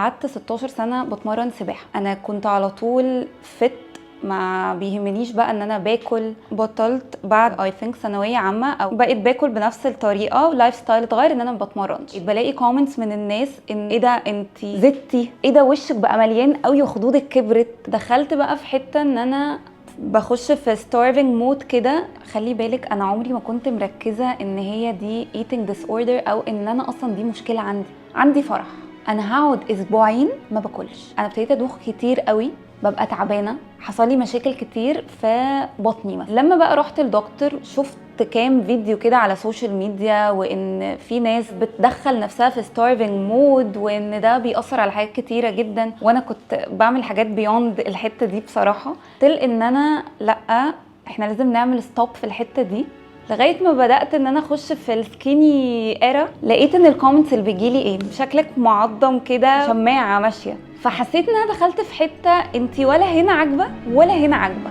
قعدت 16 سنه بتمرن سباحه. انا كنت على طول ما بيهمنيش بقى ان انا باكل. بطلت بعد اي ثينك ثانويه عامه، او بقيت باكل بنفس الطريقه ولايف ستايل اتغير ان انا ما بتمرنش. بلاقي كومنتس من الناس ان ايه ده انتي زدتي، ايه ده وشك بقى مليان قوي وخدودك كبرت. دخلت بقى في حته ان انا بخش في starving مود كده. خلي بالك انا عمري ما كنت مركزه ان هي دي eating disorder او ان انا اصلا دي مشكله عندي فرح. انا هقعد اسبوعين ما باكلش. انا ابتديت ادوخ كتير قوي، ببقى تعبانه، حصل لي مشاكل كتير في بطني مثلا. لما بقى رحت للدكتور شفت كام فيديو كده على سوشيال ميديا، وان في ناس بتدخل نفسها في starving مود، وان ده بيأثر على حاجات كتيره جدا، وانا كنت بعمل حاجات بيوند الحته دي بصراحه. ان انا لا، احنا لازم نعمل ستوب في الحته دي. لغايه ما بدات ان انا اخش في السكيني ايرا، لقيت ان الكومنتس اللي بيجيلي ايه شكلك معضم كده، شماعه ماشيه. فحسيت ان انا دخلت في حته انتي ولا هنا عاجبه ولا هنا عاجبه.